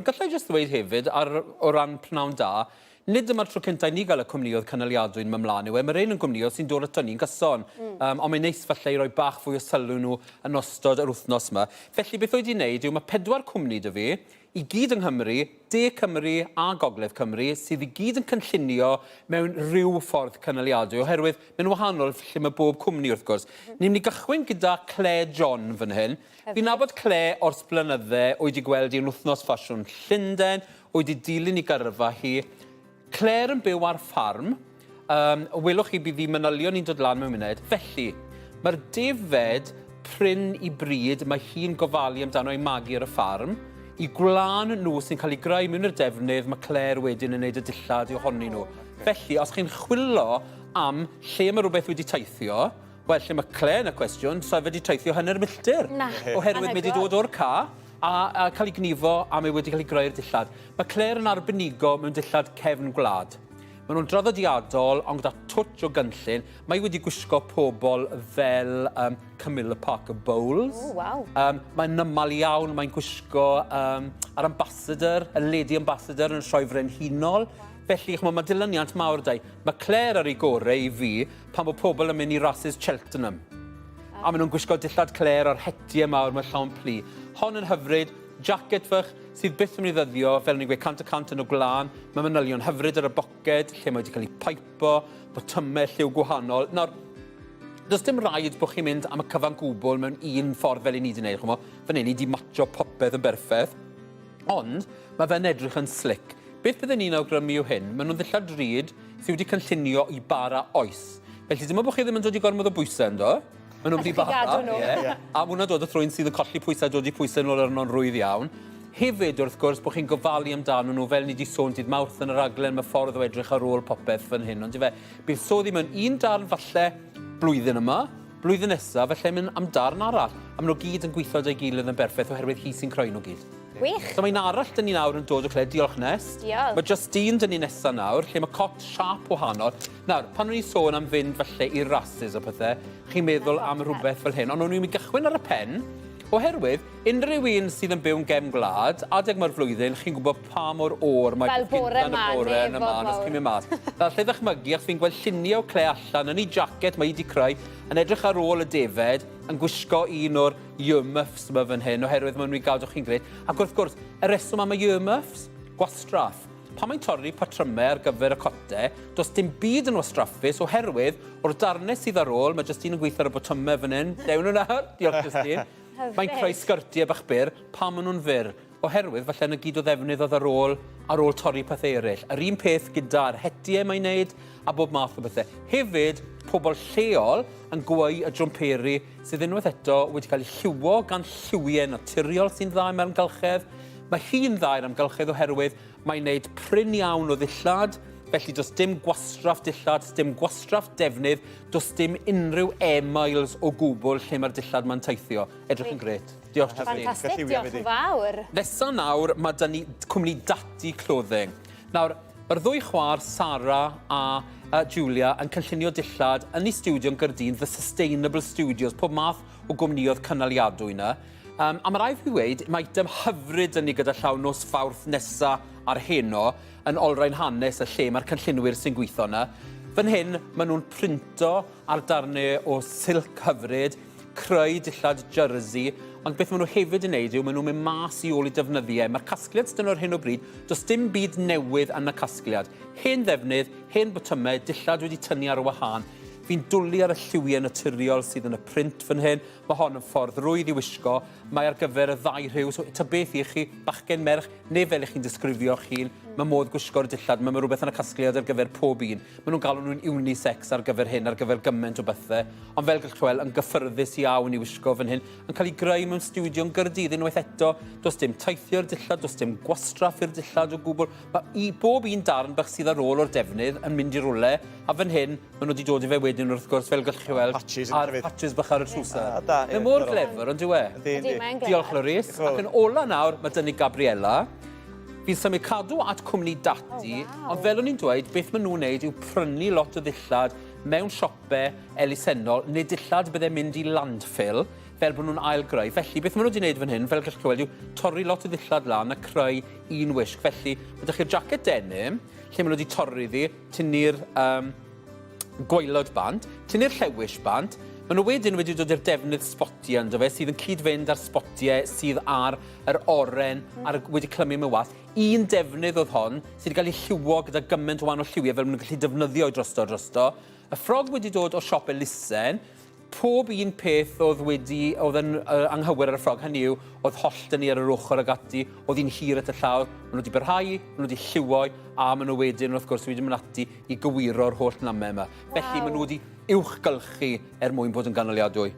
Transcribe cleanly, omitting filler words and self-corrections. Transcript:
Gallai jyst ddweud hefyd, o ran pnawn da, nid dyma'r tro cyntaf ni gael y cwmnioedd cynaliadwy'n mynd mlaen yw. Mae'r un yn gwmnioedd sy'n dod at ni'n gyson. Ond mae'n neis falle i roi bach fwy o sylw nhw yn ystod yr wythnos yma. Felly beth wedi wneud yw mae 4 cwmni dy fi, i gyd yng Nghymru, De Cymru a Gogledd Cymru, sydd i gyd yn cynllunio mewn rhyw ffordd cynaliadwy, oherwydd mae'n wahanol lle mae bob cwmni wrth gwrs. Ni'n mynd i gychwyn gyda Clare John fan hyn. Fi'n nabod Clare o'r blynydde o'i di gweld i'n wythnos ffasiwn Llundain, o'i di dilyn i gyrfa hi. Clare yn byw ar ffarm. Welwch chi bydd i manylion ni'n dod lan mewn munud. Felly, mae'r defed pryn i bryd mae hi'n gofalu amdano ei magu ar y ffarm. I gwlan nhw sy'n cael ei greu mewn i'r defnydd, mae Clare wedyn yn gwneud y dillad i ohoni nhw. Felly, os chi'n chwilo am lle mae rhywbeth wedi teithio, wel, lle mae Clare yn y cwestiwn, so wedi teithio hanner milltir. Oherwydd mae wedi dod o'r ca a cael ei gnifo a mae wedi cael ei greu'r dillad. Mae Clare yn arbenigo mewn dillad cefn gwlad. Maen nhw'n draddodiadol, ond gyda twtch o gynllun. Mae wedi gwisgo pobl fel Camilla Parker Bowles. Mae'n nymal iawn, mae'n gwisgo yr ambassador, y lady ambassador yn rhoi frenhinol. Felly, mae dilyniant mawr dau. Mae Clare ar ei gorau i fi pan bod pobl yn mynd i rhasys Cheltenham. A maen nhw'n gwisgo dillad Clare o'r hediau mawr, mae llawn pli. Hon yn hyfryd, jacket fach sydd byth yn mynd i ddyddio, fel ni'n gweud 100% yn o glân. Mae manylion hyfryd ar y boced, lle mae wedi cael ei paipo, botymau lliw gwahanol. Nawr, does dim rhaid bod chi'n mynd am y cyfan gwbl mewn un ffordd fel i ni wedi gwneud. Fan hyn, i di matcho popeth yn berffaith. Ond, mae fe'n edrych yn slick. Beth byddwn ni'n awgrymu yw hyn? Maen nhw'n ddillad ryd sydd wedi cynllunio i bara oes. Felly, dim ond bod chi ddim yn dod i gormod o bwysau ynddo. Maen nhw'n wedi bara. A mwna dod o thrwy'n sydd yn colli pwysau, dod i pwysau nôl arno'n rwydd iawn. Hefyd, wrth gwrs, bod chi'n gofalu amdano nhw, fel ni wedi sôn dydd Mawrth yn y raglen, mae ffordd o edrych ar ôl popeth fan hyn. Ond bydd so ddim yn un darn falle blwyddyn yma, blwyddyn nesaf, felly mynd am darn arall. A maen nhw gyd yn gweithio â'i gilydd yn berffaith oherwydd hi sy'n creu nhw gyd. Wych. So mae'n arall dyn ni nawr yn dod o Clare, diolch Nest. Diolch. Mae Justine dyn ni nesaf nawr, lle mae cot siap wahanol. Nawr, pan o'n i sôn am fynd falle i rhasys o pethau, chi'n meddwl am rhywbeth fel hyn, ond o'n i'n mynd gychwyn ar y pen, oherwydd, unrhyw un sydd yn byw'n gefn gwlad, adeg mae'r flwyddyn, chi'n gwybod pa mor o'r mae fel bore yn y man, os chi'n mynd mas. Fel lle ddechmygu, os fi'n gweld llunio Clare allan yn ei jacket mae hi wedi creu, yn edrych ar ôl y defed, yn gwisgo un o'r earmuffs yma fan hyn, oherwydd maen nhw'n gadw chi'n greu. Ac wrth gwrs, y reswm am y earmuffs, gwastraff. Pan mae'n torri patrymau ar gyfer y cote, does dim byd yn wastraffus oherwydd o'r darnau sydd ar ôl, mae Justine yn gweithio ar y botymau fan hyn. Dewn nhw nawr, diolch Justine. Mae'n creu sgyrtiau bach byr, pan maen nhw'n fyr. Oherwydd, falle yna gyd o ddefnydd oedd ar ôl torri pethau eraill. Yr un peth gyda'r hediau mae'n wneud a bob math o bethau. Hefyd, pobl lleol yn gweu y jwmperi sydd unwaith eto wedi cael ei lliwo gan lliwiau naturiol sy'n dda mewn amgylchedd. Mae hi'n dda i'r amgylchedd oherwydd mae'n wneud pryn iawn o ddillad, felly does dim gwastraff dillad, does dim gwastraff defnydd, does dim unrhyw emails o gwbl lle mae'r dillad ma'n teithio. Edrych yn gret. Diolch, Justine. Ffantastig, diolch yn fawr. Nesa nawr, mae da ni cwmni Dati Clothing. Nawr, mae'r ddwy chwaer, Sara a Julia, yn cynllunio dillad yn ei studio yn Gaerdydd, The Sustainable Studios, pob math o gwmnioedd cynaliadwy yna. A mae rai fi wedi, mae item hyfryd yn ni gyda llaw nos Fawrth nesa ar heno yn olrhain hanes y lle mae'r cynllunwyr sy'n gweithio yna. Fan hyn, maen nhw'n printo ar darnau o silc hyfryd, creu dillad jersey, ond beth maen nhw hefyd yn neud yw maen nhw'n mynd mas i ôl i defnyddiau. Mae'r casgliad sydd ar hyn o bryd, does dim byd newydd yn y casgliad. Hen ddefnydd, hen botymau, dillad wedi tynnu ar y wahân. Fi'n dwlu ar y lliwiau naturiol sydd yn y print fan hyn. Mae hon yn ffordd rwydd i wisgo. Mae ar gyfer y ddau rhyw. So, ta beth i chi, bachgen merch, neu fel i'ch chi'n disgrifio chi'n, mae modd gwisgo'r dillad. Mae rhywbeth yn y casgliad ar gyfer pob un. Maen nhw'n galw nhw'n unisex ar gyfer hyn, ar gyfer gymaint o bethau. Ond fel gallwch weld, yn gyffyrddus iawn i wisgo fan hyn. Yn cael ei greu mewn studio yn Gaerdydd unwaith eto. Does dim teithio'r dillad, does dim gwastraff i'r dillad o gwbl. Mae bob un darn bach sydd ar ôl o'r defnydd yn mynd i rwle. A fan hyn, maen nhw wedi dod i fe wedyn wrth gwrs, fel gallwch chi weld, a'r patches bach ar y trwsau. Mae'n mor glefer, ond yw e? Diolch, Lorys. Ac yn ola nawr, mae dyn ni Gabriella. Fi'n symud cadw at cwmni Dati, ond fel o'n i'n dweud, beth maen nhw'n wneud yw prynu lot o ddillad mewn siopau elusennol, neu dillad byddai'n mynd i landfill. fel bod nhw'n ailgreu. Felly, beth maen nhw wedi gwneud fan hyn, fel gallwch chi weld, yw torri lot o ddillad lan a creu un wisg. Felly, byddwch chi'r jacket denim, lle maen nhw wedi torri ddi, tynnu'r gwaelod bant, tynnu'r llewis bant. Maen nhw wedyn wedi dod i'r defnydd sbotiau ynddo fe, sydd yn cyd-fynd ar sbotiau sydd ar yr oren wedi clymu mewn was. Un defnydd oedd hon sydd wedi cael ei lliwo gyda gymaint o wahanol lliwiau fel maen nhw'n gallu defnyddio i drosto. Y ffrog wedi dod o siop elusen. Pob un peth oedd yn anghywir ar y ffrog, hynny yw, oedd holl ni ar yr ochr ag ati, oedd hi'n hir at y llawr, maen nhw wedi barhau, maen nhw wedi lliwio, a maen nhw wedyn, wrth gwrs, wedi mynd ati i gywiro'r holl namau yma. Felly, maen nhw wedi uwchgylchu mwyn bod yn ganoliadwy.